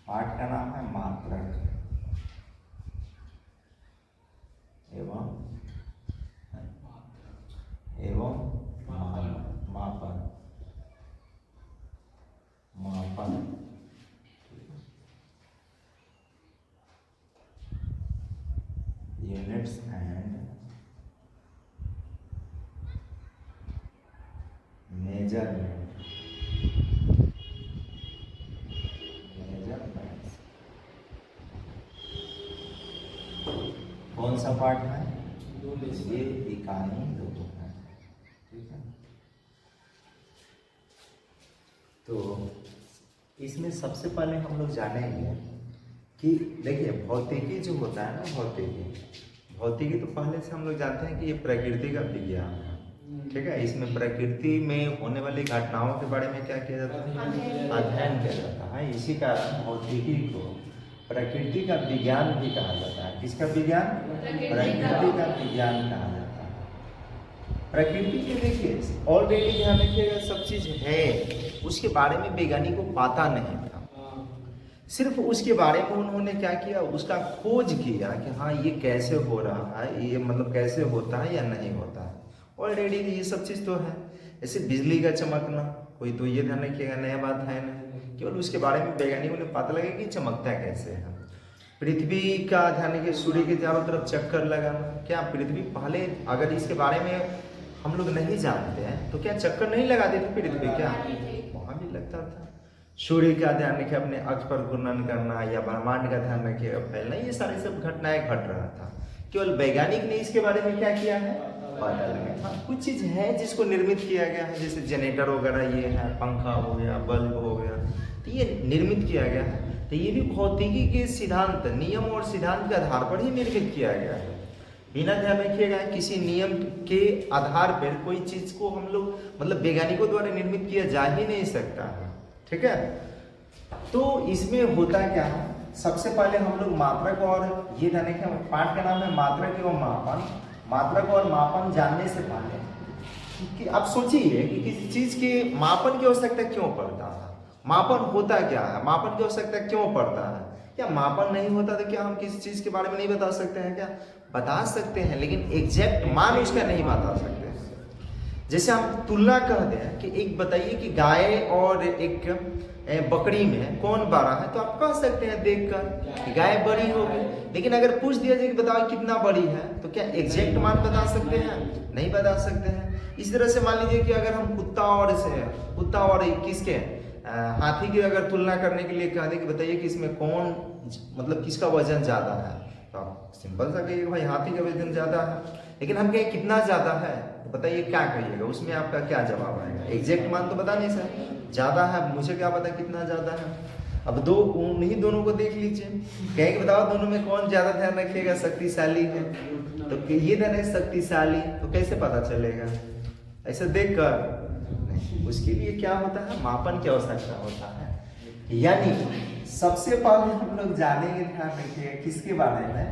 पाठ का नाम है मात्रक एवं मापन। Units and measurements. कौन सा पार्ट है? ये इकाई 2 है, ठीक है। तो इसमें सबसे पहले हम लोग जानेंगे कि देखिए भौतिकी जो होता है ना, भौतिकी तो पहले से हम लोग जानते हैं कि ये प्रकृति का विज्ञान है, ठीक है। इसमें प्रकृति में होने वाली घटनाओं के बारे में क्या किया जाता है? अध्ययन किया जाता है। इसी कारण भौतिकी को प्रकृति का विज्ञान भी कहा जाता है। किसका विज्ञान? प्रकृति का विज्ञान कहा जाता है। प्रकृति के देखिए ऑलरेडी ध्यान रखिएगा, सब चीज है, उसके बारे में वैज्ञानिक को पता नहीं था। सिर्फ उसके बारे में उन्होंने क्या किया, उसका खोज किया कि हाँ ये कैसे हो रहा है, ये मतलब कैसे होता है या नहीं होता है। ऑलरेडी ये सब चीज़ तो है। ऐसे बिजली का चमकना, कोई तो ये ध्यान रखिएगा नया बात है नहीं, केवल उसके बारे में वैज्ञानिकों ने पता लगा कि चमकता कैसे है। पृथ्वी का ध्यान रखिए, सूर्य के चारों तरफ चक्कर लगाना, क्या पृथ्वी पहले अगर इसके बारे में हम लोग नहीं जानते हैं तो क्या चक्कर नहीं लगाती थी पृथ्वी? क्या वहाँ भी लगता था। सूर्य का ध्यान रखिए, अपने अक्ष पर घूर्णन करना या ब्रह्मांड का ध्यान रखिएगा फैलना, ये सारी सब घटनाएं घट रहा था। केवल वैज्ञानिक ने इसके बारे में क्या किया है, पता लगा। हाँ कुछ चीज है जिसको निर्मित किया गया है, जैसे जनरेटर वगैरह ये है, पंखा हो गया, बल्ब हो गया, तो ये निर्मित किया गया है। तो ये भी भौतिकी के सिद्धांत, नियम और सिद्धांत के आधार पर ही निर्मित किया गया है। बिना ध्यान रखिएगा किसी नियम के आधार पर कोई चीज को हम लोग मतलब वैज्ञानिकों द्वारा निर्मित किया जा ही नहीं सकता है, ठीक है। तो इसमें होता क्या है, सबसे पहले हम लोग मात्रक और ये ध्यान रखें, पाठ का नाम है मात्रक एवं मापन। मात्रक और मापन जानने से पहले कि आप सोचिए कि किसी चीज के मापन की आवश्यकता क्यों पड़ता है, मापन होता क्या है, मापन की आवश्यकता क्यों पड़ता है। क्या मापन नहीं होता तो क्या हम किसी चीज के बारे में नहीं बता सकते हैं? क्या बता सकते हैं, लेकिन एग्जैक्ट मान उसका नहीं बता सकते। जैसे हम तुलना कह दें कि एक बताइए कि गाय और एक बकरी में कौन बड़ा है, तो आप कह सकते हैं देखकर कि गाय बड़ी होगी। लेकिन अगर पूछ दिया जाए कि बताओ कितना बड़ी है, तो क्या एग्जैक्ट मान बता सकते हैं? नहीं बता सकते हैं। इस तरह से मान लीजिए कि अगर हम कुत्ता और किसके हाथी की अगर तुलना करने के लिए कह दें कि बताइए कि इसमें कौन मतलब किसका वजन ज्यादा है, तो आप सिंपल सा कहिएगा भाई हाथी का वजन ज्यादा है। लेकिन हम कहें कितना ज्यादा है, तो बताइए क्या कहिएगा, उसमें आपका क्या जवाब आएगा? एग्जैक्ट मान तो बता नहीं सकते, ज्यादा है, मुझे क्या पता कितना ज्यादा है। अब उन्हीं दोनों को देख लीजिए, कहें कि बताओ दोनों में कौन ज्यादा ध्यान रखिएगा, शक्तिशाली है, तो ये ध्यान है शक्तिशाली, तो कैसे पता चलेगा? ऐसे देख कर नहीं, उसके लिए क्या होता है, मापन की आवश्यकता होता है। यानी सबसे पहले हम लोग जानेंगे, ध्यान रखिएगा किसके बारे में,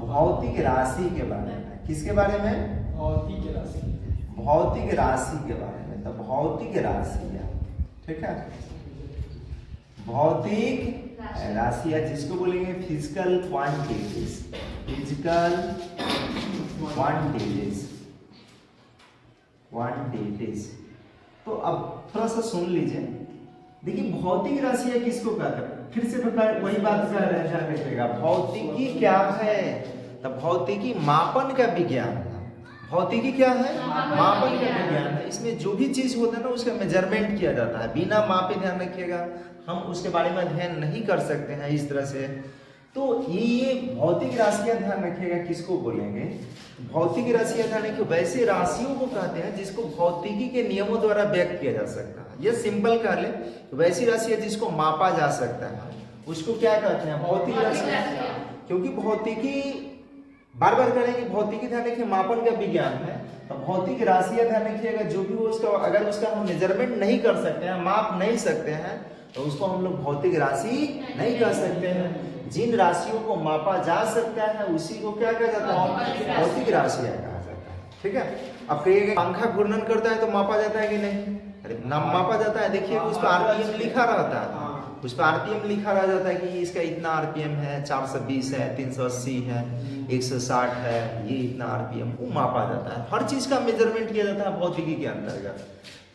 भौतिक राशि के बारे में। किसके बारे में? भौतिक राशि के बारे में। तो भौतिक राशि, ठीक है, भौतिक राशि जिसको बोलेंगे फिजिकल क्वांटिटीज, क्वांटिटीज। तो अब थोड़ा सा सुन लीजिए, देखिए भौतिक राशि किसको कहते हैं, फिर से वही बात कर रहे हैं, भौतिकी क्या है? तो भौतिकी मापन का विज्ञान है। भौतिकी क्या है? मापन का विज्ञान है। इसमें जो भी चीज होता है ना उसका मेजरमेंट किया जाता है, बिना मापे ध्यान रखिएगा हम उसके बारे में अध्ययन नहीं कर सकते हैं इस तरह से। तो ये भौतिक राशियां ध्यान रखिएगा किसको बोलेंगे, भौतिक राशियां ध्यान रखिए वैसे राशियों को कहते हैं जिसको भौतिकी के नियमों द्वारा व्यक्त किया जा सकता है। ये सिंपल कर ले, वैसी राशियां जिसको मापा जा सकता है उसको क्या कहते हैं, भौतिक राशियां। क्योंकि भौतिकी बार बार करेंगे, भौतिकी ध्यान रखिए मापन का विज्ञान है, तो भौतिक राशियां ध्यान रखिएगा जो भी हो उसका अगर उसका हम मेजरमेंट नहीं कर सकते हैं, माप नहीं सकते हैं, तो उसको हम लोग भौतिक राशि नहीं कह सकते हैं। जिन राशियों को मापा जा सकता है उसी को क्या कहा जाता है, भौतिक राशियां कहा जाता है, ठीक है। अब कहिएगा पंखा घूर्णन करता है तो मापा जाता है कि नहीं? अरे ना मापा जाता है, देखिए उस पर आरपीएम लिखा रहता है, उस पर आरपीएम लिखा रह जाता है कि इसका इतना आरपीएम है, 420 है, 380 है, 160 है, ये इतना आरपीएम, वो मापा जाता है। हर चीज का मेजरमेंट किया जाता है भौतिकी के अंतर्गत।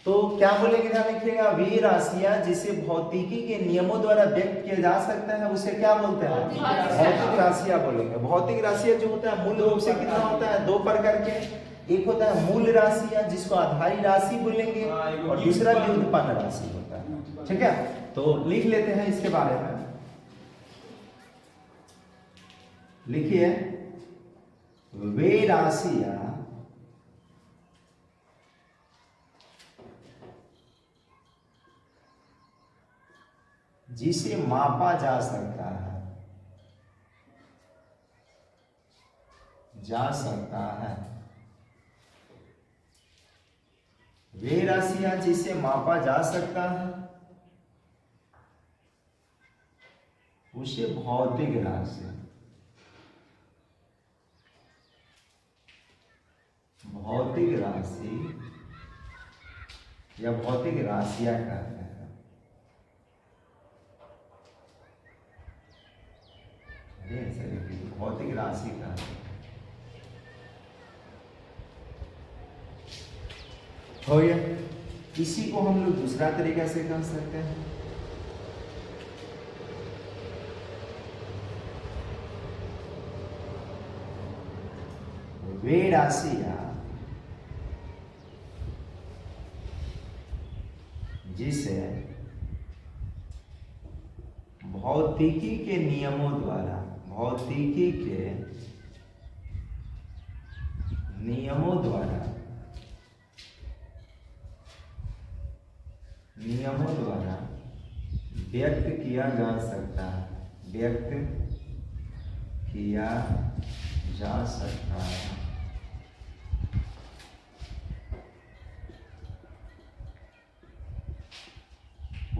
तो क्या बोलेंगे, ध्यान रखिएगा, वे राशियां जिसे भौतिकी के नियमों द्वारा व्यक्त किया जा सकता है उसे क्या बोलते हैं, भौतिक राशियां बोलेंगे। भौतिक राशियां जो होता है मूल रूप से कितना होता है, दो प्रकार के, एक होता है मूल राशियां जिसको आधारी राशि बोलेंगे, और दूसरा व्युत्पन्न राशि होता है। ठीक है, तो लिख लेते हैं इसके बारे में। लिखिए, वे राशियां जिसे मापा जा सकता है, वे राशियां जिसे मापा जा सकता है उसे भौतिक राशि, या भौतिक राशियां कहते हैं। भौतिक राशि कहते हैं। हो गया। इसी को हम लोग दूसरा तरीका से कह सकते हैं, वे राशियां जिसे भौतिकी के नियमों द्वारा, व्यक्त किया जा सकता है,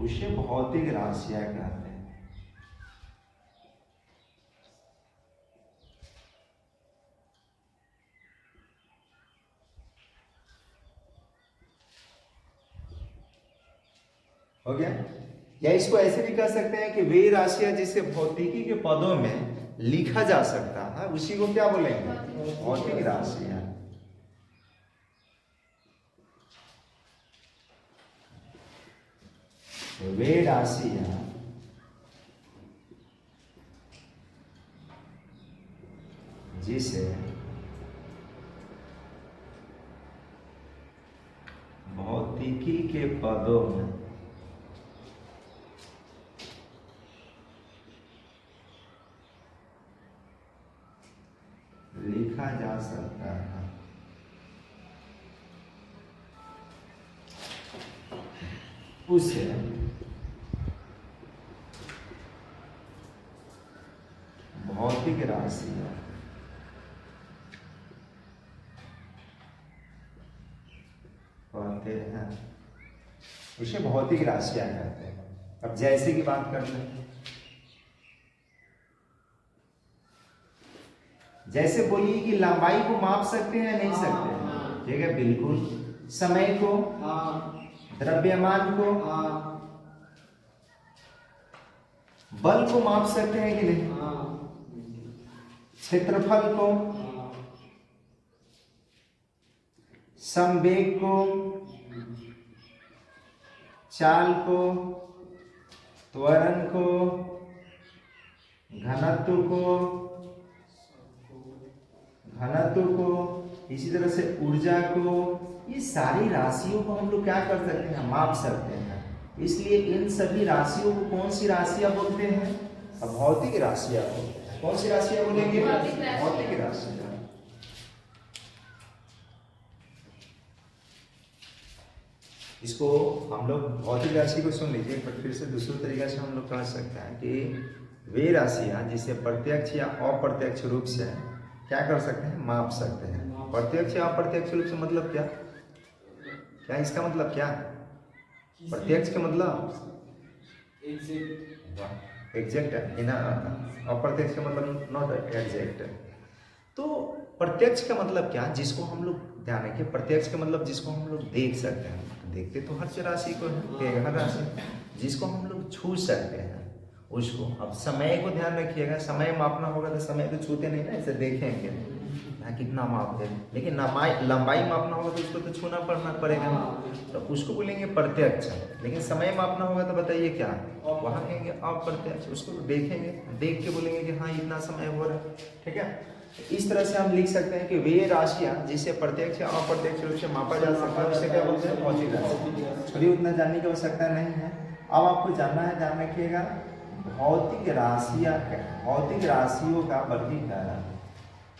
उसे भौतिक राशियां कहते हैं। हो गया। या इसको ऐसे भी कह सकते हैं कि वे राशियां जिसे भौतिकी के पदों में लिखा जा सकता है उसी को क्या बोलेंगे, भौतिक राशियां। वे राशियां जिसे भौतिकी के पदों में लिखा जा सकता है उसे भौतिक राशियां कहते हैं, उसे भौतिक राशियां कहते हैं। अब जैसे की बात कर लें, जैसे बोलिए कि लंबाई को माप सकते हैं, नहीं सकते हैं, ठीक है, बिल्कुल। समय को, द्रव्यमान को, बल को माप सकते हैं कि नहीं, क्षेत्रफल को, संवेग को, चाल को, त्वरण को, घनत्व को, इसी तरह से ऊर्जा को, ये सारी राशियों को हम लोग क्या कर सकते हैं, माप सकते हैं। इसलिए इन सभी राशियों को कौन सी राशियां बोलते हैं, भौतिक राशियां बोलते हैं। कौन सी राशियां बोलेंगे, भौतिक राशियां। इसको हम लोग भौतिक राशि को सुन लीजिए, पर फिर से दूसरे तरीके से हम लोग कह सकते हैं कि वे राशियां जिसे प्रत्यक्ष या अप्रत्यक्ष रूप से क्या कर सकते हैं, माप सकते हैं। प्रत्यक्ष या अप्रत्यक्ष रूप से मतलब क्या, इसका मतलब क्या, प्रत्यक्ष का मतलब एग्जैक्ट है ना, अप्रत्यक्ष का मतलब नॉट एग्जैक्ट। तो प्रत्यक्ष का मतलब क्या, जिसको हम लोग ध्यान रखें, प्रत्यक्ष का मतलब जिसको हम लोग देख सकते हैं। देखते तो हर राशि को है, हर राशि जिसको हम लोग छू सकते हैं उसको। अब समय को ध्यान रखिएगा, समय मापना होगा तो समय तो छूते नहीं ना, ऐसे देखेंगे यहाँ कितना मापते हैं, लेकिन लंबाई मापना होगा तो उसको तो छूना पड़ेगा, तो उसको बोलेंगे प्रत्यक्ष। लेकिन समय मापना होगा तो बताइए क्या, वहाँ कहेंगे अप्रत्यक्ष। उसको देखेंगे, देख के बोलेंगे कि हाँ इतना समय हो रहा है, ठीक है। इस तरह से हम लिख सकते हैं कि वे राशियाँ जिसे प्रत्यक्ष या अप्रत्यक्ष रूप से मापा जा सकता है उसे क्या बोलते हैं, भौतिक राशि। चलिए उतना जानने की आवश्यकता नहीं है। अब आपको जानना है, ध्यान रखिएगा, भौतिक राशियों का वर्गीकरण,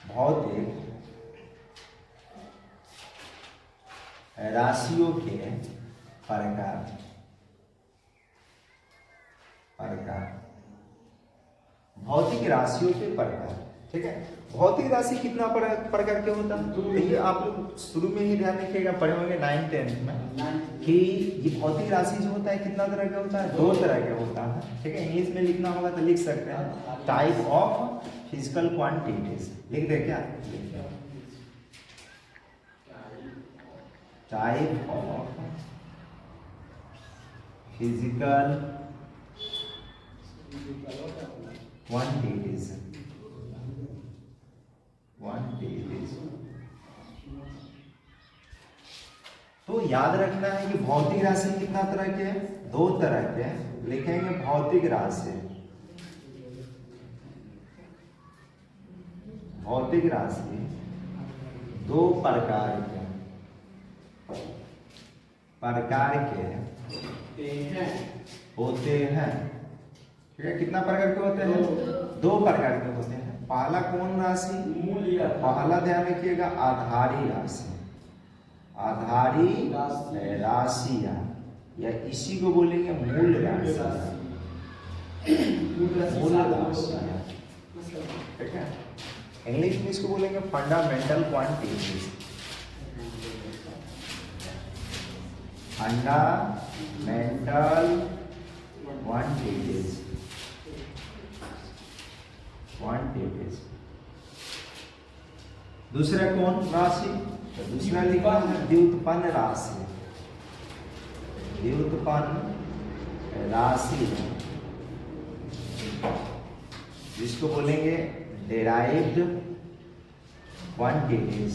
भौतिक राशियों के प्रकार, भौतिक राशियों के प्रकार, ठीक है। भौतिक राशि कितना प्रकार के होता है, तो ये आप लोग शुरू में ही ध्यान रखिएगा, पढ़े होंगे 9th 10th में कि ये भौतिक राशि जो होता है कितना तरह का होता है, 2 तरह का होता है, ठीक है। इंग्लिश में लिखना होगा तो लिख सकते हैं, टाइप ऑफ फिजिकल क्वांटिटीज, लिख दे क्या, टाइप ऑफ फिजिकल क्वांटिटीज, तो याद रखना है कि भौतिक राशि कितना तरह के हैं, 2 तरह के। लिखेंगे भौतिक राशि, भौतिक राशि 2 प्रकार के होते हैं, ठीक है। कितना प्रकार के होते हैं, 2 प्रकार के होते हैं। पहला कौन राशि, पहला ध्यान रखिएगा आधारी राशि, आधारी राशियां, या इसी को बोलेंगे मूल राशियां, मूल राशियां, ठीक है। इंग्लिश में इसको बोलेंगे फंडामेंटल क्वांटिटीज, फंडामेंटल क्वांटिटीज। दूसरा कौन राशि, तो दूसरा लिखा है व्युत्पन्न राशि, व्युत्पन्न राशि जिसको बोलेंगे डेराइव्ड क्वांटिटीज,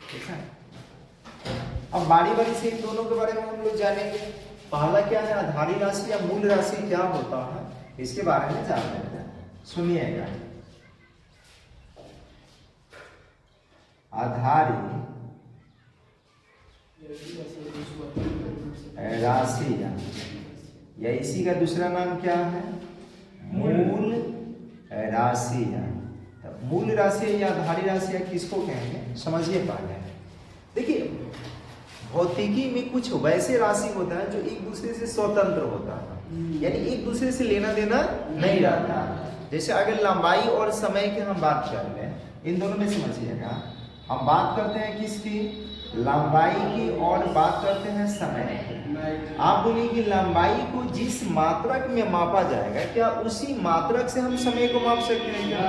ठीक है। अब बारी बारी से इन दोनों के बारे में हम लोग जानेंगे। पहला क्या है, आधारी राशि या मूल राशि क्या होता है, इसके बारे में जान लेते हैं, सुनिएगा। आधारी राशि या इसी का दूसरा नाम क्या है, मूल राशि। मूल राशि या आधारी राशि किसको कहेंगे, समझिए। पहले देखिए, भौतिकी में कुछ वैसे राशि होता है जो एक दूसरे से स्वतंत्र होता है, यानी एक दूसरे से लेना देना नहीं रहता। जैसे अगर लंबाई और समय की हम बात कर लें, इन दोनों में समझिएगा, हम बात करते हैं किसकी, लंबाई की, और बात करते हैं समय की। आप बोलिए कि लंबाई को जिस मात्रक में मापा जाएगा, क्या उसी मात्रक से हम समय को माप सकते हैं क्या?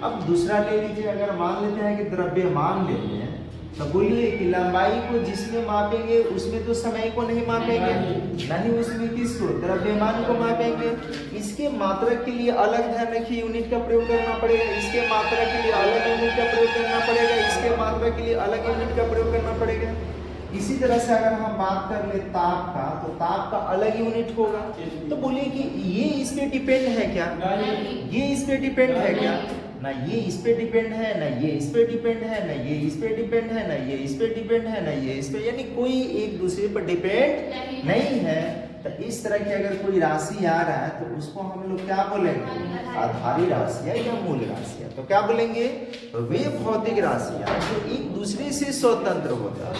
अब दूसरा ले लीजिए, अगर मान लेते हैं कि द्रव्यमान लेते हैं, तो बोलिए कि लंबाई को जिसमें मापेंगे उसमें तो समय को नहीं मापेंगे, नहीं उसमें किसको, द्रव्यमान को मापेंगे। इसके मात्रक के लिए अलग ध्यान रखिए यूनिट का प्रयोग करना पड़ेगा, इसके मात्रक के लिए अलग यूनिट का प्रयोग करना पड़ेगा, इसके मात्रक के लिए अलग यूनिट का प्रयोग करना पड़ेगा। इसी तरह से अगर हम बात कर ले ताप का, तो ताप का अलग यूनिट होगा। तो बोलिए कि ये इस पे डिपेंड है क्या, ये इस पे डिपेंड है क्या, ना ये इस पे डिपेंड है, ना ये इस पे डिपेंड है, ना ये इस पे डिपेंड है, ना ये इस पे डिपेंड है, ना ये इस पे, यानी कोई एक दूसरे पर डिपेंड नहीं है। तो इस तरह की अगर कोई राशि आ रहा है तो उसको हम लोग क्या बोलेंगे, आधारी राशियां या मूल राशियां। तो क्या बोलेंगे, वे भौतिक राशियां जो एक दूसरे से स्वतंत्र होता है,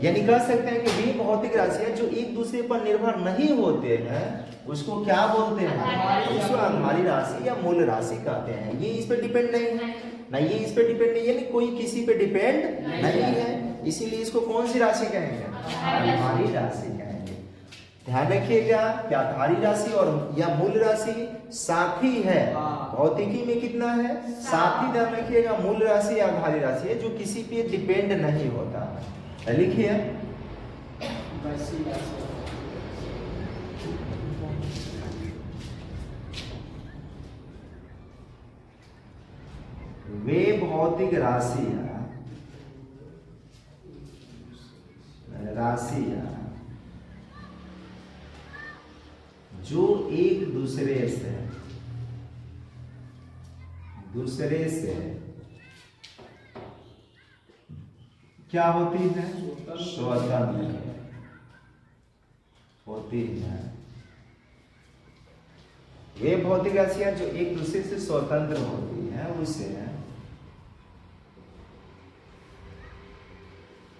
यानी कह सकते हैं कि वे भौतिक राशियां जो एक दूसरे पर निर्भर नहीं होते हैं, उसको क्या बोलते हैं, उसको आधारी राशि या मूल राशि कहते हैं। ये इस पे डिपेंड नहीं है, ना ये इस पे डिपेंड नहीं, यानी कोई किसी पे डिपेंड नहीं है, इसीलिए इसको कौन सी राशि कहेंगे, आधारी राशि कहेंगे। ध्यान रखिएगा कि आधारी राशि और या मूल राशि साथी है। भौतिकी में कितना है? साथी। ध्यान रखिएगा, मूल राशि या आधारी राशि है जो किसी पे डिपेंड नहीं होता। लिखिए वे भौतिक राशियां जो एक दूसरे से क्या होती है? स्वतंत्र होती है। वे भौतिक राशियां जो एक दूसरे से स्वतंत्र होती हैं उसे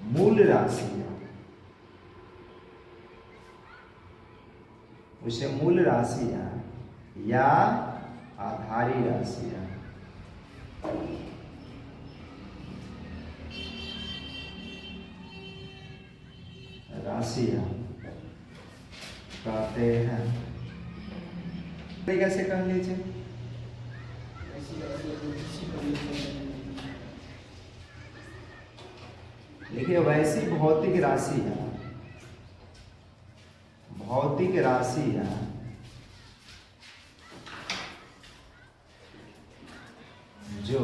मूल राशियां, या आधारी राशियां कहते हैं। तरीके से कह लीजिए। देखिए वैसी भौतिक राशियां जो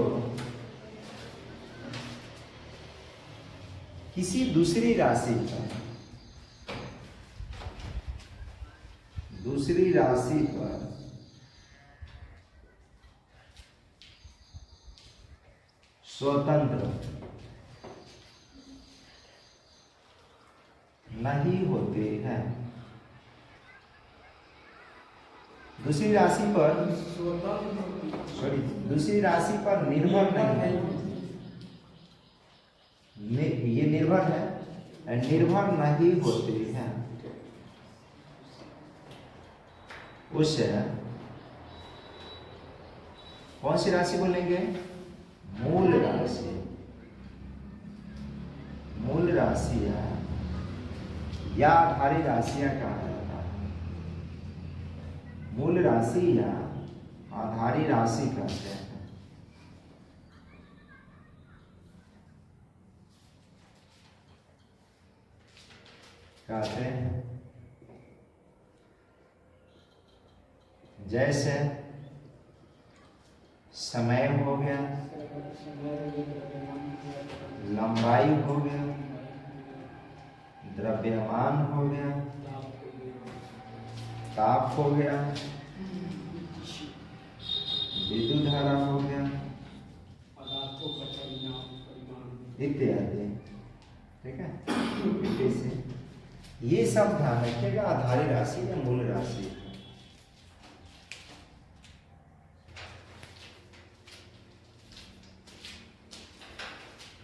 किसी दूसरी राशि पर स्वतंत्र नहीं होते हैं। दूसरी राशि पर निर्भर नहीं, ये निर्भर है, निर्भर नहीं होते हैं। उस कौन सी राशि बोलेंगे? मूल राशियां या आधारी राशियां कहा जाता है। मूल राशि या आधारी राशि कहते हैं। जैसे समय हो गया, लंबाई हो गया, द्रव्यमान हो गया, ताप हो गया, विद्युत धारा हो गया इत्यादि। ठीक है, ये सब ध्यान रखिएगा आधारी राशि या मूल राशि।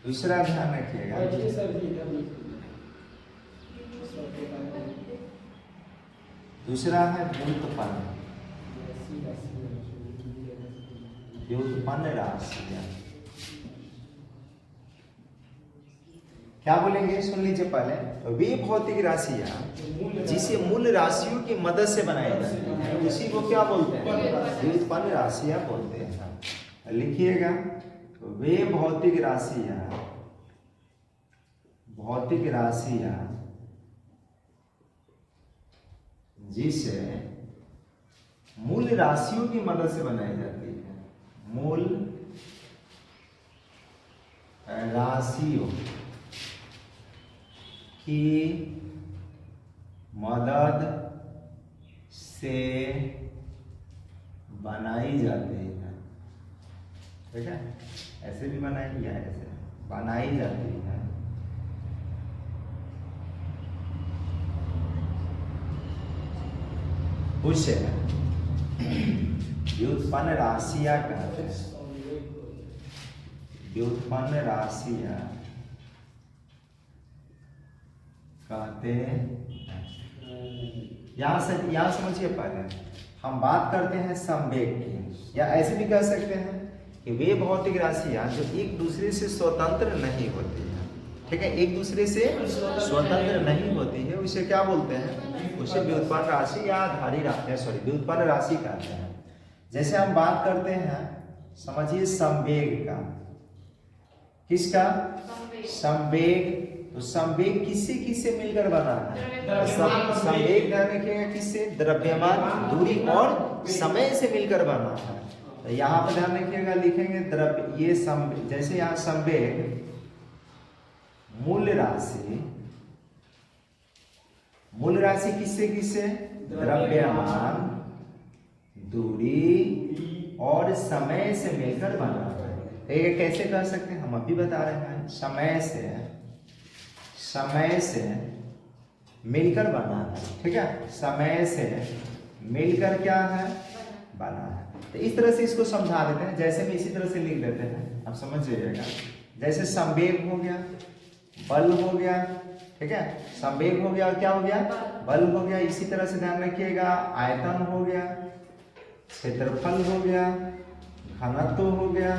दूसरा ध्यान रखिएगा, दूसरा है व्युत्पन्न राशियां। क्या बोलेंगे? सुन लीजिए पहले। वे भौतिक राशियां जिसे मूल राशियों की मदद से बनाई जाती है उसी को क्या बोलते हैं? व्युत्पन्न राशियां बोलते हैं। लिखिएगा, वे भौतिक राशियां जिसे मूल राशियों की मदद से बनाई जाती है। मूल राशियों की मदद से बनाई जाती है। ठीक है, ऐसे भी बनाई या ऐसे बनाई जाती है। उसे व्युत्पन्न राशियां कहते हैं। व्युत्पन्न राशियां कहते हैं। यहां समझिए, पहले हम बात करते हैं संवेग की, या ऐसे भी कह सकते हैं कि वे भौतिक राशियां जो एक दूसरे से स्वतंत्र नहीं होती हैं। ठीक है, एक दूसरे से स्वतंत्र नहीं होती है। उसे क्या बोलते हैं? उसे व्युत्पन्न राशि या आधारी राशि, सॉरी व्युत्पन्न राशि कहते हैं। जैसे हम बात करते हैं, समझिए संवेग का, किसका? संवेग। तो संवेग किससे किससे मिलकर बना है? संवेग ध्यान रखिएगा, किससे? द्रव्यमान, दूरी और समय से मिलकर बना है। तो यहाँ पर ध्यान रखिएगा, लिखेंगे द्रव्य, ये जैसे यहाँ संवेग मूल राशि, मूल राशि किससे किससे? द्रव्यमान, दूरी और समय से मिलकर बना है। ये कैसे कर सकते हैं? हम अभी बता रहे हैं, समय से मिलकर बना है। ठीक है, समय से मिलकर क्या है? बना है। तो इस तरह से इसको समझा देते हैं, जैसे भी इसी तरह से लिख देते हैं, आप समझ जाइएगा। जैसे संवेग हो गया, बल हो गया, ठीक है, संवेग हो गया और क्या हो गया? बल हो गया। इसी तरह से ध्यान रखिएगा, आयतन हो गया, क्षेत्रफल हो गया, घनत्व हो गया,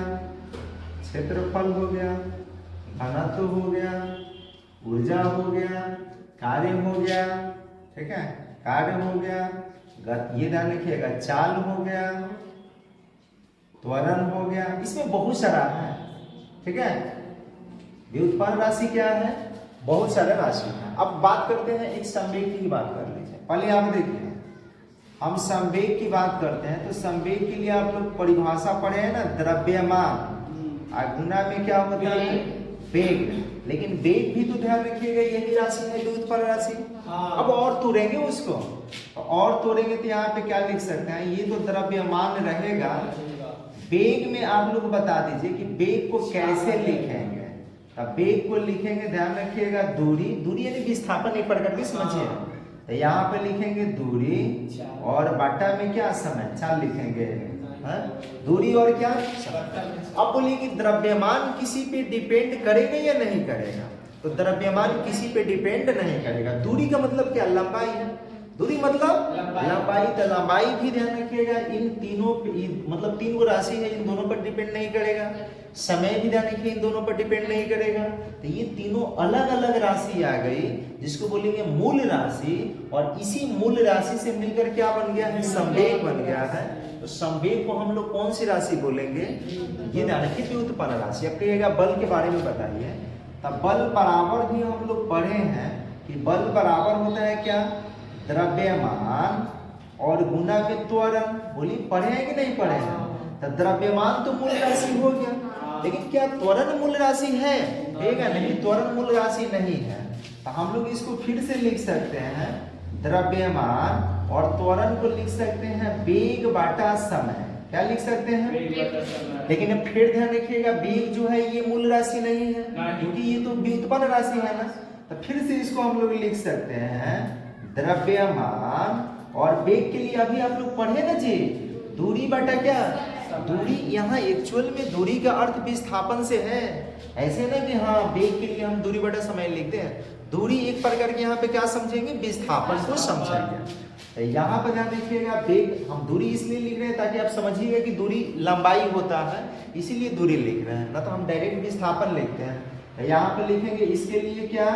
क्षेत्रफल हो गया, घनत्व हो गया, ऊर्जा हो गया, कार्य हो गया, ठीक है, कार्य हो गया, ये ध्यान रखिएगा, चाल हो गया, त्वरण हो गया। इसमें बहुत सारा है, ठीक है। व्युत्पन्न राशि क्या है? बहुत सारे राशि है। अब बात करते हैं एक संवेग की बात कर लीजिए। पहले आप देखिए, हम संवेग की बात करते हैं तो संवेग के लिए आप लोग परिभाषा पढ़े हैं ना, द्रव्यमान, और गुना में क्या होता है? वेग। लेकिन वेग भी तो ध्यान रखिएगा यही राशि है, व्युत्पन्न राशि। अब और तोड़ेंगे उसको, और तोड़ेंगे तो यहाँ पे क्या लिख सकते हैं? ये तो द्रव्यमान रहेगा। वेग में आप लोग बता दीजिए कि वेग को कैसे लिखेंगे। अब वेग को लिखेंगे, ध्यान रखिएगा, दूरी, दूरी यानी विस्थापन, एक प्रकार की समझिए। तो यहाँ पे लिखेंगे दूरी और बाटा में क्या? समय, चाल लिखेंगे, दूरी और क्या? अब बोलिए कि द्रव्यमान किसी पे डिपेंड करेगा या नहीं करेगा? तो द्रव्यमान किसी पे डिपेंड नहीं करेगा। दूरी का मतलब क्या? लंबाई है। दूरी मतलब लंबाई। तो लंबाई भी ध्यान रखिएगा, इन तीनों मतलब तीन गो राशि है, इन दोनों पर डिपेंड नहीं करेगा। समय भी ध्यान रखिए, इन दोनों पर डिपेंड नहीं करेगा। तो ये तीनों अलग अलग राशि आ गई, जिसको बोलेंगे मूल राशि। और इसी मूल राशि से मिलकर क्या बन गया है? संवेग बन गया है। तो संवेग को हम लोग कौन सी राशि बोलेंगे? ये ध्यान रखिए, व्युत्पन्न राशि। अब कहिएगा बल के बारे में बताइए। तब बल बराबर भी हम लोग पढ़े हैं कि बल बराबर होता है क्या? द्रव्यमान और गुना में त्वरण। बोलिए, पढ़े हैं कि नहीं पढ़े हैं? तो द्रव्यमान तो मूल राशि हो गया, लेकिन क्या त्वरण मूल राशि है? नहीं, त्वरण मूल राशि नहीं है। तो हम लोग इसको फिर से लिख सकते हैं, द्रव्यमान और त्वरण को लिख सकते हैं वेग बाटा समय। क्या लिख सकते हैं? लेकिन अब फिर ध्यान रखिएगा, वेग जो है ये मूल राशि नहीं है, क्योंकि ये तो व्युत्पन्न राशि है ना। तो फिर से इसको हम लोग लिख सकते हैं द्रव्यमान, और वेग के लिए अभी आप लोग पढ़े ना जी, दूरी बटा क्या? दूरी। यहाँ एक्चुअल में दूरी का अर्थ विस्थापन से है। ऐसे ना कि हाँ वेग के लिए हम दूरी बटा समय लिखते हैं। दूरी एक प्रकार के यहाँ पे क्या समझेंगे? विस्थापन को समझेंगे। यहाँ पर ध्यान रखिएगा, वेग हम दूरी इसलिए लिख रहे हैं ताकि आप समझिएगा कि दूरी लंबाई होता है, इसीलिए दूरी लिख रहे हैं, ना तो हम डायरेक्ट विस्थापन लिखते हैं। यहाँ पे लिखेंगे इसके लिए क्या?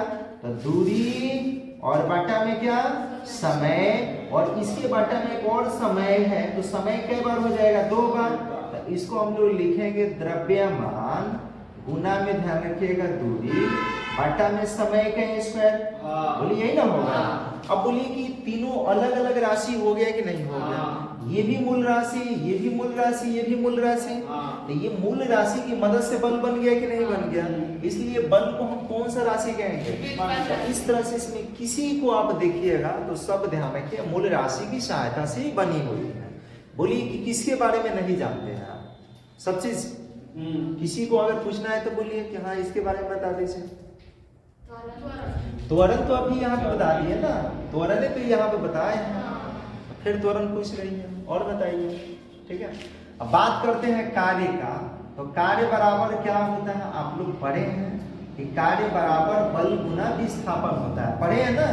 तो दूरी और बटा में क्या? समय, और इसके बटा में एक और समय है, तो समय कई बार हो जाएगा? 2 बार। तो इसको हम लोग लिखेंगे द्रव्यमान, गुना में ध्यान रखिएगा दूरी, बटा में समय का स्क्वायर। बोलिए यही ना होगा? अब बोलिए कि तीनों अलग अलग राशि हो गया कि नहीं हो गया? ये भी मूल राशि, ये भी मूल राशि, ये भी मूल राशि। तो ये मूल राशि की मदद से बल बन गया कि नहीं बन गया? इसलिए बल को हम कौन सा राशि कहेंगे? तो इस तरह से इसमें किसी को आप देखिएगा तो सब ध्यान रखिए, मूल राशि की सहायता से ही बनी हुई है। बोलिए कि किसके बारे में नहीं जानते हैं आप? सब चीज किसी को अगर पूछना है तो बोलिए कि हाँ इसके बारे में बता दीजिए। त्वरण तो अभी यहाँ पे बता दिए ना, त्वरण ने तो यहाँ पे बताए हैं, फिर त्वरण पूछ रही है, और बताइए। ठीक है, अब बात करते हैं कार्य का। तो कार्य बराबर क्या होता है? आप लोग पढ़े हैं कि कार्य बराबर बल गुना विस्थापन होता है, पढ़े हैं ना?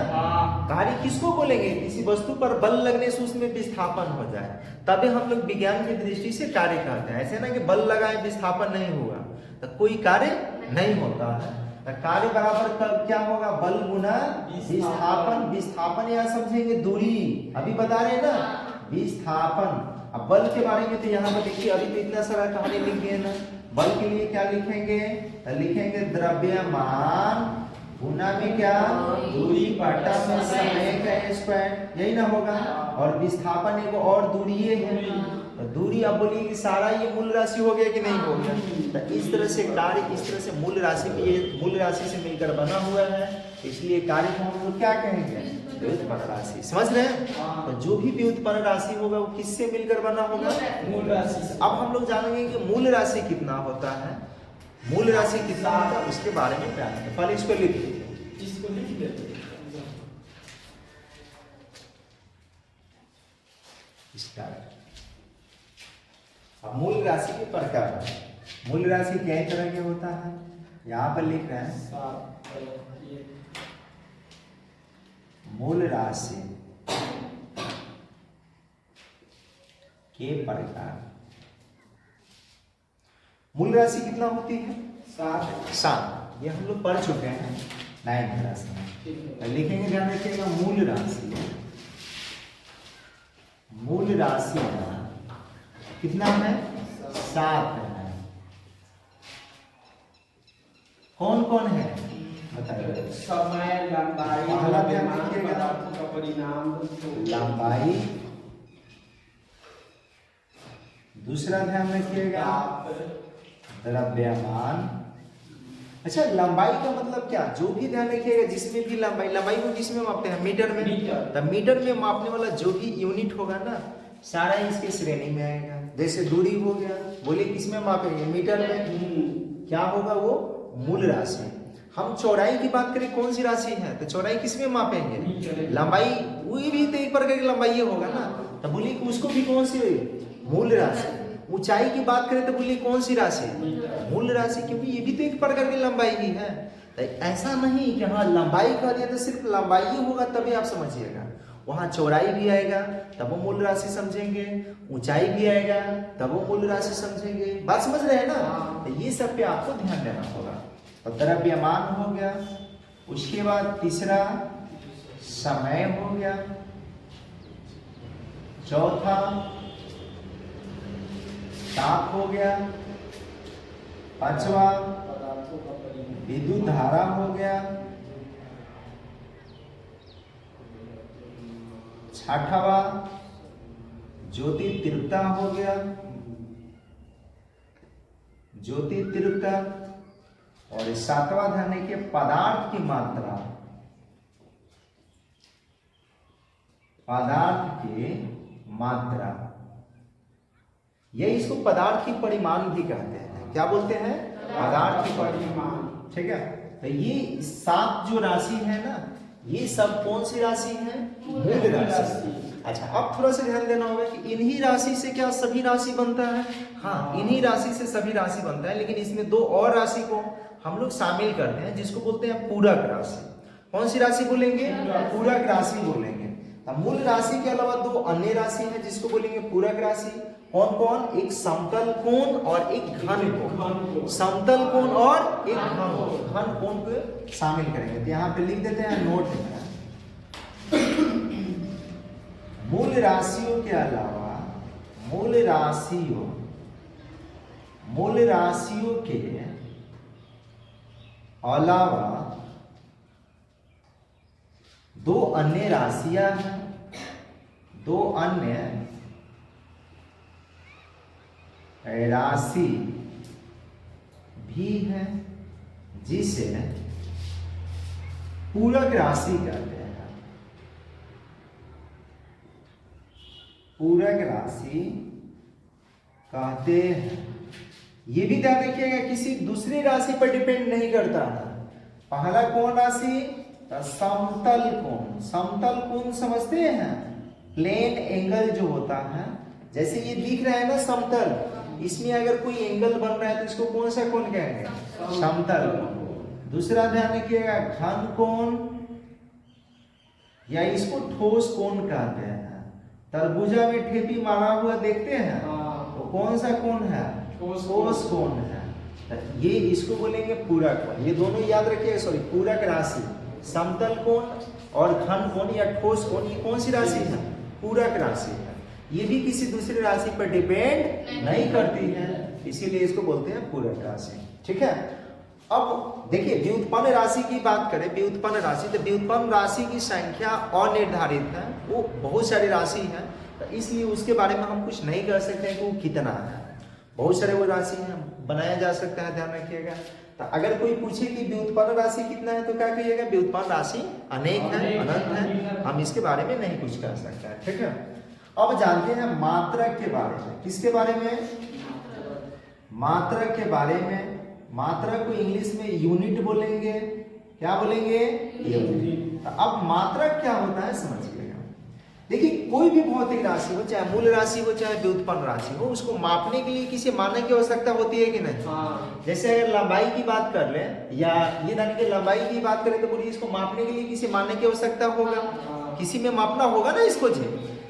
कार्य किसको बोलेंगे? किसी वस्तु पर बल लगने से उसमें विस्थापन हो जाए, तभी हम लोग विज्ञान की दृष्टि से कार्य कहते हैं। ऐसे ना कि बल लगाए विस्थापन नहीं हुआ तो कोई कार्य नहीं होता है। तो कार्य बराबर क्या होगा, बल गुना विस्थापन। विस्थापन या समझेंगे दूरी, अभी बता रहे हैं ना विस्थापन। अब बल के बारे में तो यहाँ पर देखिए अभी तो इतना सारा कहानी लिख दिए ना। बल के लिए क्या लिखेंगे, तो लिखेंगे द्रव्यमान गुना में क्या दूरी बटा में समय का स्क्वायर, यही ना होगा। और विस्थापन एक और दूरी है, तो दूरी अब बोलिए कि सारा ये मूल राशि हो गया कि नहीं हो गया। तो इस तरह से कार्य इस तरह से मूल राशि भी ये मूल राशि से मिलकर बना हुआ है, इसलिए कार्य को हम लोग क्या कहेंगे, व्युत्पन्न राशि। समझ रहे हैं, तो जो भी व्युत्पन्न राशि होगा वो किससे मिलकर बना होगा, मूल राशि से। अब हम लोग जानेंगे कि मूल राशि कितना होता है, मूल राशि कितना होता है उसके बारे में जानेंगे। पहले इसको लिख लीजिए, इसको लिख लेते अब मूल राशि के प्रकार, मूल राशि कई तरह के होता है, यहाँ पर लिख रहे हैं मूल राशि के प्रकार। मूल राशि कितना होती है, 7। ये हम लोग पढ़ चुके हैं 9th क्लास में। लिखेंगे, ध्यान रखिएगा, मूल राशि, मूल राशि कितना है, 7 है। कौन कौन है बताइए, समय, लंबाई, पहला ध्यान रखिएगा, पदार्थों का परिणाम, लंबाई। दूसरा ध्यान रखिएगा द्रव्यमान। अच्छा, लंबाई का मतलब क्या, जो भी ध्यान रखिएगा जिसमें भी लंबाई, लंबाई को किसमें मापते हैं, मीटर में। तो मीटर में मापने वाला जो भी यूनिट होगा ना, सारा इसके श्रेणी में आएगा। जैसे दूरी हो गया, बोले किसमें मापेंगे, मीटर में, क्या होगा वो मूल राशि। हम चौड़ाई की बात करें, कौन सी राशि है, तो चौड़ाई किसमें मापेंगे, लंबाई, वो भी तो एक प्रकार की लंबाई होगा ना, तो बोलिए कि उसको भी कौन सी मूल राशि। ऊंचाई की बात करें तो बोलिए कौन सी राशि, मूल राशि, क्योंकि ये भी तो एक प्रकार की लंबाई ही है। तो ऐसा नहीं कि हाँ लंबाई कह दिया तो सिर्फ लंबाई ही होगा तभी आप समझिएगा, वहाँ चौड़ाई भी आएगा तब वो मूल राशि समझेंगे, ऊंचाई भी आएगा तब वो मूल राशि समझेंगे। बात समझ रहे हैं ना, तो ये सब पे आपको ध्यान देना होगा। तो द्रव्यमान हो गया, उसके बाद तीसरा समय हो गया, चौथा ताप हो गया, पांचवा विद्युत धारा हो गया, छठवा ज्योति तीव्रता हो गया, ज्योति तीव्रता, और 7वां ध्यान रखिए पदार्थ की मात्रा, पदार्थ की मात्रा, ये इसको पदार्थ की परिमाण भी कहते हैं। क्या बोलते हैं, पदार्थ की परिमाण। ठीक है, तो ये 7 जो राशि है ना, ये सब कौन सी राशि है, मूल राशि। अच्छा, अब थोड़ा सा ध्यान देना होगा कि इन्हीं राशि से क्या सभी राशि बनता है, हाँ इन्हीं राशि से सभी राशि बनता है, लेकिन इसमें 2 और राशि को हम लोग शामिल करते हैं जिसको बोलते हैं पूरक राशि। कौन सी राशि बोलेंगे, पूरक राशि बोलेंगे। अब मूल राशि के अलावा 2 अन्य राशि है जिसको बोलेंगे पूरक राशि। कौन कौन, एक समतल कोण और एक घन कोण। समतल कोण और एक घन कोण, घन कोण को शामिल करेंगे। तो यहाँ पे लिख देते हैं, नोट देते हैं, मूल राशियों के अलावा, मूल राशियों के अलावा 2 अन्य राशियां हैं, 2 अन्य राशि भी है जिसे पूरक राशि कहते हैं। पूरक राशि कहते हैं। ये भी ध्यान रखिएगा, किसी दूसरी राशि पर डिपेंड नहीं करता है। पहला कौन राशि, समतल कोण। समतल कोण समझते हैं, प्लेन एंगल जो होता है, जैसे ये दिख रहा है ना समतल, इसमें अगर कोई एंगल बन रहा है तो इसको कौन सा कोण कहेंगे, समतल कोण। दूसरा ध्यान रखिएगा, घन कोण, या इसको ठोस कोण कहते हैं। तरबूजा में ठेपी मारा हुआ देखते हैं, तो कौन सा कोण है, ठोस कोण है। ये इसको बोलेंगे पूरक कोण। ये दोनों याद रखिएगा, सॉरी, पूरक राशि, समतल कोण और घन कोण या ठोस कोण, ये कौन सी राशि है? पूरक राशि है। ये भी किसी दूसरी राशि पर डिपेंड नहीं करती है, इसीलिए इसको बोलते हैं पूरक राशि। ठीक है। अब देखिए व्युत्पन्न राशि की बात करें, व्युत्पन्न राशि, तो व्युत्पन्न राशि की संख्या अनिर्धारित है, वो बहुत सारी राशि है, तो इसलिए उसके बारे में हम कुछ नहीं कह सकते हैं कि वो कितना है। बहुत सारे वो राशि हैं, बनाया जा सकता है, ध्यान रखिएगा। तो अगर कोई पूछे कि व्युत्पन्न राशि कितना है तो क्या कहिएगा? व्युत्पन्न राशि अनेक है, अनंत है, हम इसके बारे में नहीं कुछ कह सकते हैं। ठीक है। अब जानते हैं मात्रक के बारे में। किसके बारे में? मात्रक के बारे में। मात्रक को इंग्लिश में यूनिट बोलेंगे। क्या बोलेंगे? यूनिट। तो अब मात्रक क्या होता है समझिएगा। देखिए कोई भी भौतिक राशि हो, चाहे मूल राशि हो चाहे व्युत्पन्न राशि हो, उसको मापने के लिए किसी मानक की आवश्यकता होती है कि नहीं? हाँ। जैसे अगर लंबाई की बात कर ले, या ये यानी कि लंबाई की बात करें तो बोलिए इसको मापने के लिए किसी मानक की आवश्यकता होगा, किसी में मापना होगा ना इसको जी।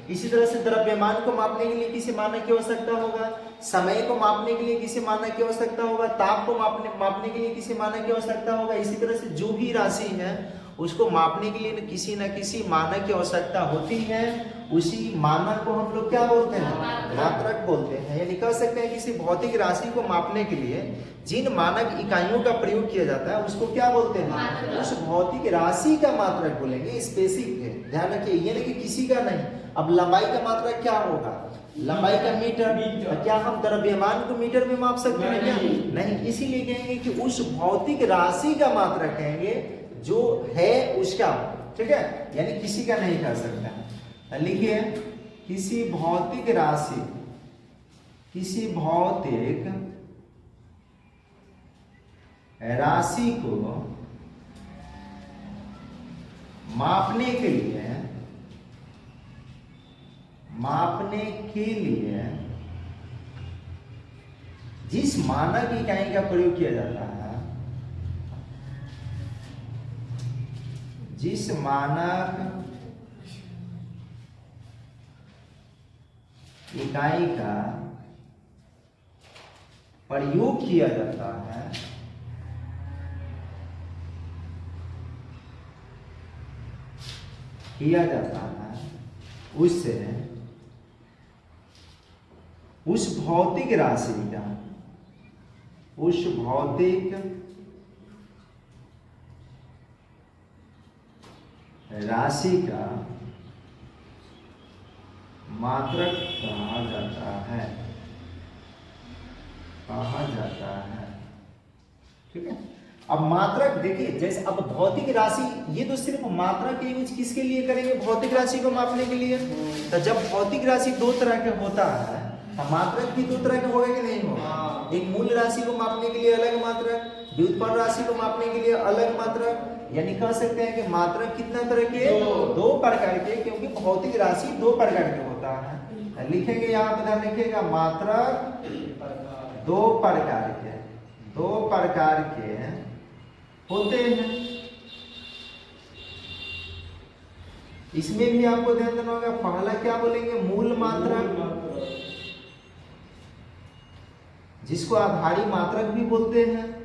इसी तरह से द्रव्यमान को मापने के लिए किसी मानक की आवश्यकता होगा, समय को मापने के लिए किसी मानक की आवश्यकता होगा, ताप को मापने के लिए किसी मानक की आवश्यकता होगा। इसी तरह से जो भी राशि है उसको मापने के लिए किसी न किसी मानक की आवश्यकता होती है। उसी मानक को हम लोग क्या बोलते हैं? मात्रक बोलते हैं। यानी कह सकते हैं किसी भौतिक राशि को मापने के लिए जिन मानक इकाइयों का प्रयोग किया जाता है उसको क्या बोलते हैं? उस भौतिक राशि का मात्रक बोलेंगे, स्पेसिफिक है, ध्यान रखिए, ये नहीं कि किसी का नहीं। अब लंबाई का मात्रक क्या होगा? लंबाई का मीटर। क्या हम द्रव्यमान को मीटर में माप सकते हैं क्या? नहीं। इसीलिए कहेंगे कि उस भौतिक राशि का मात्रक कहेंगे जो है उसका। ठीक है, यानी किसी का नहीं कह सकता। लिखिए किसी भौतिक राशि, किसी भौतिक राशि को मापने के लिए जिस मानक इकाई का प्रयोग किया जाता है, जिस मानक इकाई का प्रयोग किया जाता है, उससे उस भौतिक राशि का, उस भौतिक राशि का मात्रक कहा जाता है। ठीक है। अब मात्रक देखिए, जैसे अब भौतिक राशि, ये तो सिर्फ मात्रक यूज किसके लिए करेंगे? भौतिक राशि को मापने के लिए। तो जब भौतिक राशि दो तरह के होता है तो मात्रक भी दो तरह के होगा कि नहीं होगा? एक मूल राशि को मापने के लिए अलग मात्रक, व्युत्पन्न राशि को मापने के लिए अलग मात्रक। यानी कह सकते हैं कि मात्रक कितना तरह के? दो प्रकार के, क्योंकि भौतिक राशि दो प्रकार के होता है। लिखेंगे यहाँ पर, ध्यान रखिएगा, मात्रक दो प्रकार के होते हैं। इसमें भी आपको ध्यान देना होगा। पहला क्या बोलेंगे? मूल मात्रक, जिसको आधारी मात्रक भी बोलते हैं।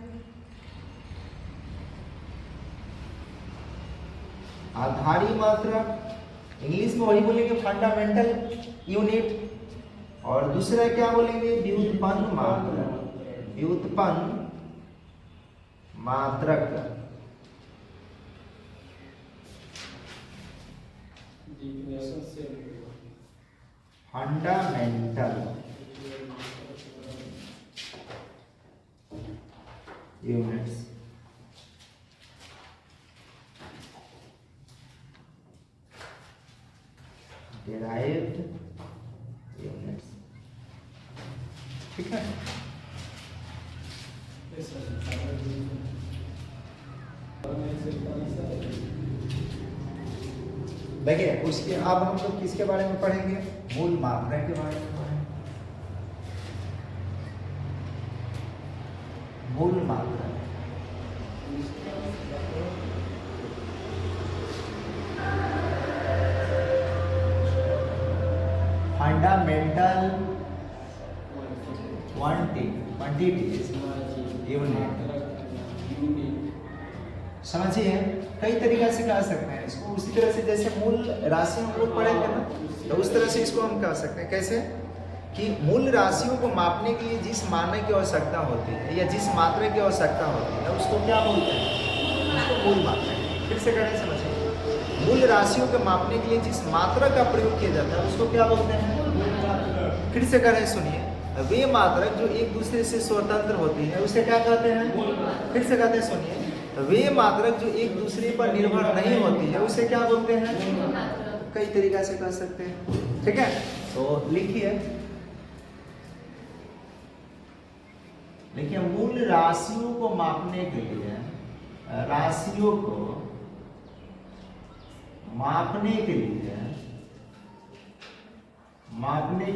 आधारी मात्रक इंग्लिश में वही बोलेंगे, फंडामेंटल यूनिट। और दूसरा क्या बोलेंगे? व्युत्पन्न मात्रक। व्युत्पन्न मात्रक, फंडामेंटल यूनिट्स। derived units। ठीक है। देखिए उसके अब हम लोग किसके बारे में पढ़ेंगे? मूल मात्रक के बारे में पढ़ेंगे। मूल मात्रक, फंडामेंटल क्वांटिटीज समझिए, कई तरीका से कह सकते हैं इसको। उसी तरह से जैसे मूल राशि हम लोग पढ़ेंगे ना, तो उस तरह से इसको हम कह सकते हैं। कैसे कि मूल राशियों को मापने के लिए जिस मानक की आवश्यकता होती है या जिस मात्रा की आवश्यकता होती है उसको क्या बोलते हैं? उसको मूल मात्रा। फिर से करें, समझिए, मूल राशियों को मापने के लिए जिस मात्रा का प्रयोग किया जाता है उसको क्या बोलते हैं? फिर से करें, सुनिए, वे मात्रक जो एक दूसरे से स्वतंत्र होती है उसे क्या कहते हैं? फिर से कहते हैं, सुनिए, वे मात्रक जो एक दूसरे पर निर्भर नहीं होती है उसे क्या बोलते हैं? कई तरीका से कह सकते हैं। ठीक है, तो लिखिए, मूल राशियों को मापने के लिए, राशियों को मापने के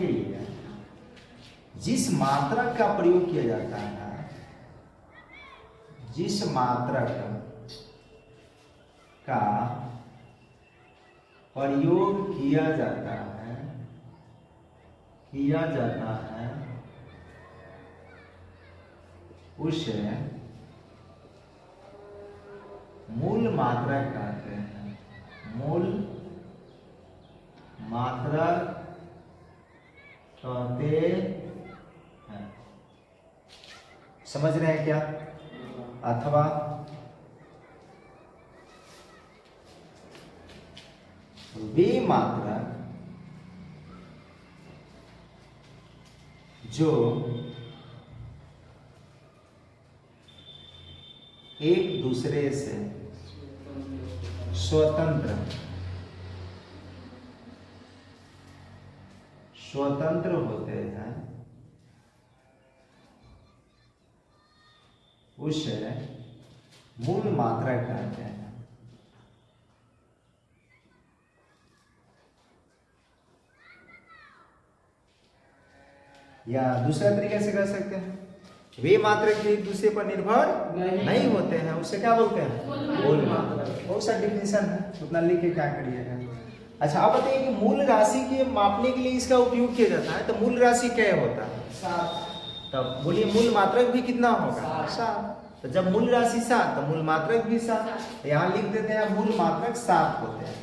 लिए जिस मात्रक का प्रयोग किया जाता है, जिस मात्रक का प्रयोग किया जाता है उसे मूल मात्रक कहते हैं। मूल मात्रक कहते हैं। समझ रहे हैं क्या? अथवा वे मात्रक जो एक दूसरे से स्वतंत्र होते हैं उसे मूल मात्रा कहते हैं। या दूसरा तरीके से कह सकते हैं, वे मात्रक जो एक दूसरे पर निर्भर नहीं होते हैं उसे क्या बोलते हैं? मूल मात्रक। बहुत सा डिफिनेशन है, उतना लिख के क्या करिएगा। अच्छा, आप बताइए कि मूल राशि के मापने के लिए इसका उपयोग किया जाता है, तो मूल राशि क्या होता है? 7। तब बोलिए मूल मात्रक भी कितना होगा? 7। तो जब मूल राशि 7 तो मूल मात्रक भी 7। तो यहाँ लिख देते हैं मूल मात्रक 7 होते हैं।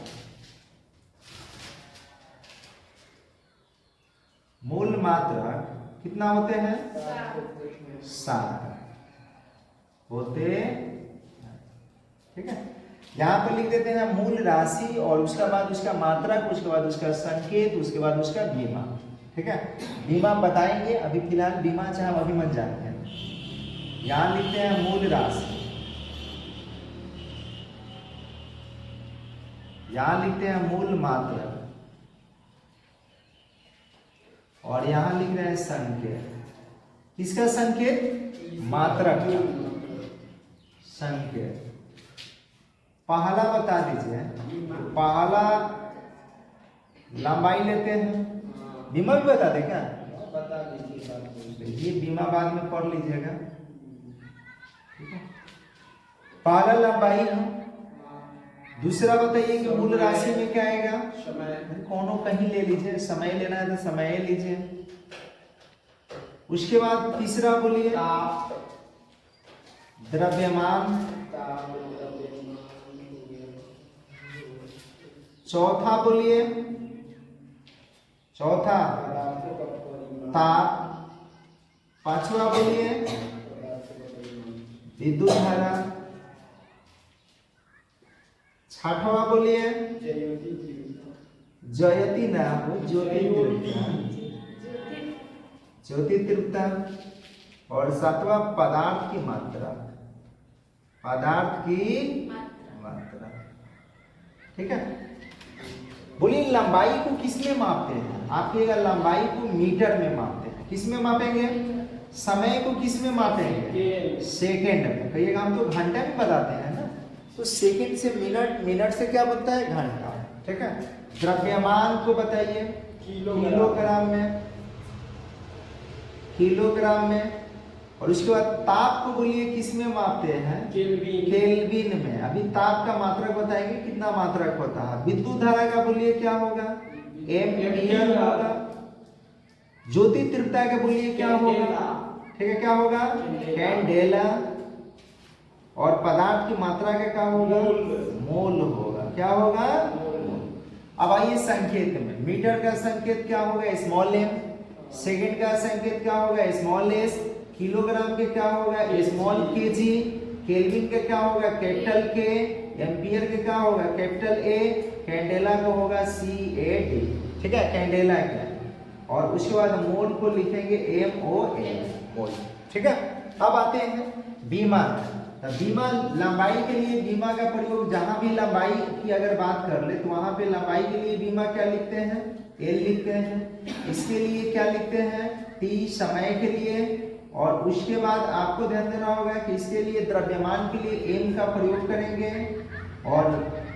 मूल मात्रक कितना होते हैं? 7 होते। ठीक है, यहाँ पर लिख देते हैं मूल राशि और उसके बाद उसका मात्रक, उसके बाद उसका संकेत, उसके बाद उसका बीमा। ठीक है, बीमा बताएंगे, अभी फिलहाल बीमा चाहे हम अभी मत जानते हैं। यहाँ लिखते हैं मूल राशि, यहाँ लिखते हैं मूल मात्रक और यहाँ लिख रहे हैं संकेत। किसका संकेत? मात्रक का संकेत। पहला बता दीजिए, पहला लंबाई लेते हैं, बीमा भी बता दे क्या? बता दीजिए, ये बीमा बाद में पढ़ लीजिएगा। ठीक है, पहला लंबाई है। दूसरा बताइए कि मूल राशि में क्या आएगा? समय। कोनो कहीं ले लीजिए, समय लेना है तो समय लीजिए। उसके बाद तीसरा बोलिए द्रव्यमान। चौथा बोलिए, चौथा ताप। पांचवा बोलिए विद्युत धारा। छठवा बोलिए जयति ना हो, ज्योति तीव्रता। और सातवां पदार्थ की मात्रा, पदार्थ की मात्रा। ठीक है, बोलिए लंबाई को किसमें मापते हैं? आप कहिएगा लंबाई को मीटर में मापते हैं। किसमें मापेंगे? समय को किसमें मापेंगे? सेकंड में। कहिएगा हम तो घंटा में बताते हैं ना, तो सेकंड से मिनट, मिनट से क्या बनता है? घंटा। ठीक है, द्रव्यमान को बताइए किलोग्राम में, किलोग्राम में। और उसके बाद ताप को बोलिए किसमें मापते हैं? केल्विन में। अभी ताप का मात्रक बताएंगे कितना मात्रक होता है। विद्युत धारा का बोलिए क्या होगा? एम्पियर होगा। ज्योति तीव्रता का बोलिए क्या होगा? ठीक है, क्या होगा? कैंडेला। और पदार्थ की मात्रा का क्या होगा? मोल होगा। क्या होगा? अब आइए संकेत में। मीटर का संकेत क्या होगा? Small M. सेकंड का संकेत क्या होगा? Small S. किलोग्राम के क्या होगा? Small KG. केल्विन का क्या होगा? कैपिटल के। एम्पियर के क्या होगा? Capital A. कैंडेला का होगा CAD। ठीक है, कैंडेला का। और उसके बाद मोल को लिखेंगे MOL, मोल। ठीक है, अब आते हैं बीमा। तो बीमा लंबाई के लिए बीमा का प्रयोग, जहां भी लंबाई की अगर बात कर ले तो वहां पे लंबाई के लिए बीमा क्या लिखते हैं? L लिखते हैं। इसके लिए क्या लिखते हैं? T। समय के लिए। और उसके बाद आपको ध्यान देना होगा कि इसके लिए द्रव्यमान के लिए M का प्रयोग करेंगे। और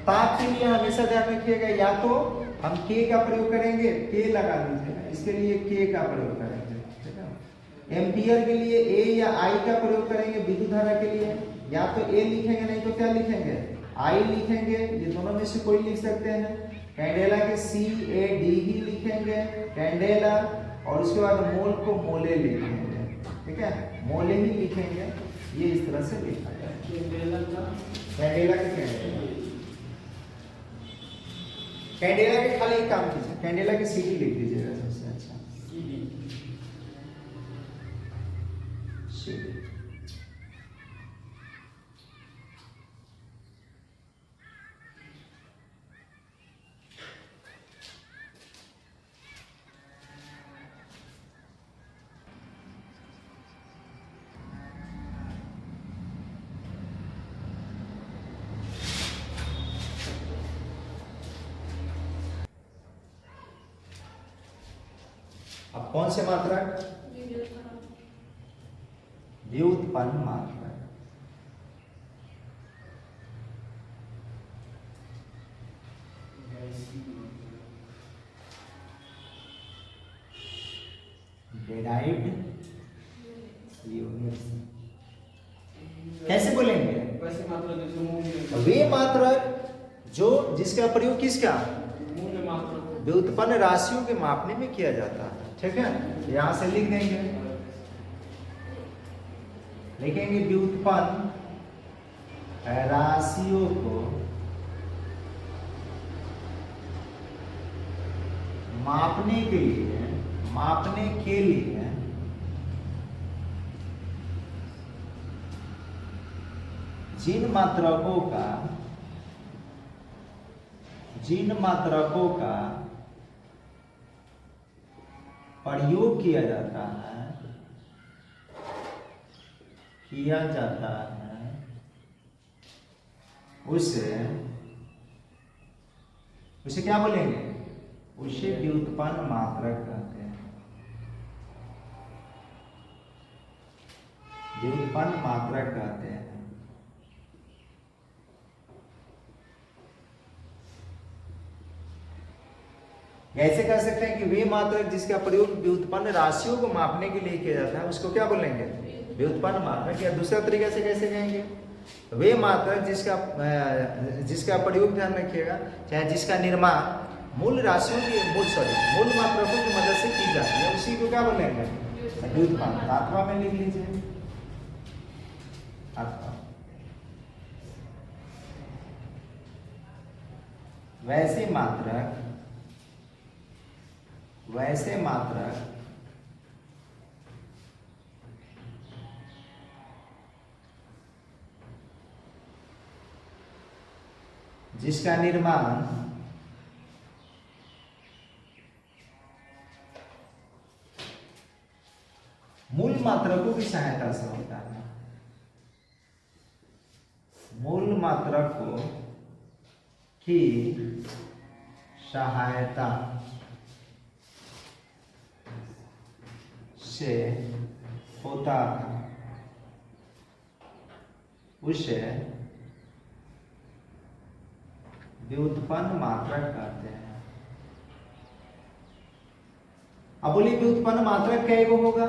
ताप के लिए हमेशा ध्यान रखिएगा, या तो हम K का प्रयोग करेंगे, K लगा दीजिएगा, इसके लिए K का प्रयोग करेंगे। ठीक है, एम्पियर के लिए A या I का प्रयोग करेंगे। विद्युत धारा के लिए या तो A लिखेंगे, नहीं तो क्या लिखेंगे? I लिखेंगे। ये दोनों में से कोई लिख सकते हैं। कैंडेला के CAD ही लिखेंगे, कैंडेला। और उसके बाद मोल को मोले लिखेंगे। ठीक है, मोले ही लिखेंगे। ये इस तरह से लिखा जाए। कैंडेला के कैंडेला के खाली एक काम कीजिए, कैंडेला की CD लिख दीजिएगा सबसे अच्छा। CD। अब कौन से मात्रक? व्युत्पन्न मात्रक। Derived units. कैसे बोलेंगे? वैसे मात्रा जैसे मूल वे मात्रक जो जिसका प्रयोग किसका? मूल मात्रा व्युत्पन्न राशियों के मापने में किया जाता है। ठीक है, यहां से लिख देंगे, लिखेंगे व्युत्पन्न राशियों को मापने के लिए जिन मात्रकों का प्रयोग किया जाता है उसे क्या बोलेंगे? उसे व्युत्पन्न मात्रक कहते हैं। व्युत्पन्न मात्रक कहते हैं। ऐसे कह सकते हैं कि वे मात्रक जिसका प्रयोग व्युत्पन्न राशियों को मापने के लिए किया जाता है उसको क्या बोलेंगे? व्युत्पन्न मात्रक। या दूसरा तरीका से कैसे कहेंगे? वे मात्रक जिसका प्रयोग, ध्यान रखिएगा, चाहे जिसका निर्माण मूल राशियों की मूल मात्रकों की मदद से की जाती है, उसी को क्या बोलेंगे? व्युत्पन्न। अथवा में लिख लीजिए, अथवा। वैसे मात्रक जिसका निर्माण मूल मात्रकों की सहायता से होता है। मूल मात्रकों की सहायता से होता है, उसे व्युत्पन्न मात्रक कहते हैं। अब बोलिए व्युत्पन्न मात्रक कै गो होगा?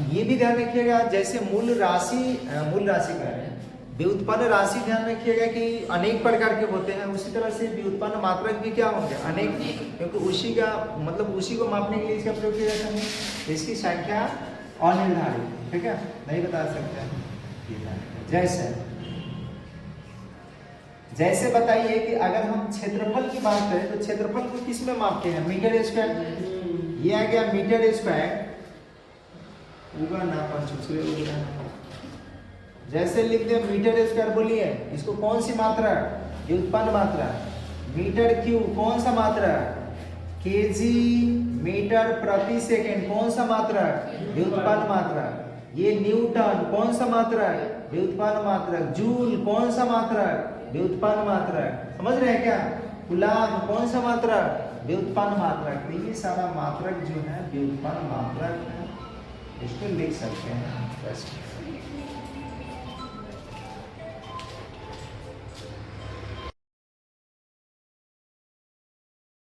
ये भी ध्यान रखिएगा, जैसे मूल राशि कह रहे हैं, व्युत्पन्न राशि ध्यान रखिएगा कि अनेक प्रकार के होते हैं, उसी तरह से व्युत्पन्न मात्रक भी क्या होंगे? अनेक, क्योंकि उसी का मतलब उसी को मापने के लिए इसका प्रयोग किया जाता है। इसकी संख्या अनिर्धारित, ठीक है, नहीं बता सकते हैं। जैसे जैसे बताइए कि अगर हम क्षेत्रफल की बात करें तो क्षेत्रफल को किस में मापते हैं? Metre square. ये आ गया मीटर स्क्वायर, उगा ना पंचूसरे उगा ना। जैसे लिख दे मीटर स्क्वायर, बोलिए इसको कौन सी मात्रा? व्युत्पन्न मात्रा। मीटर क्यूब कौन सा मात्रा? केजी मीटर प्रति सेकंड कौन सा मात्रा? व्युत्पन्न मात्रा। ये न्यूटन कौन सा मात्रा? व्युत्पन्न मात्रा। जूल कौन सा मात्रा? व्युत्पन्न मात्रा। समझ रहे हैं क्या? कुलाम कौन सा मात्रा? व्युत्पन्न मात्रक। तो ये सारा मात्रक जो है व्युत्पन्न मात्रक है, इसको लिख सकते हैं बस।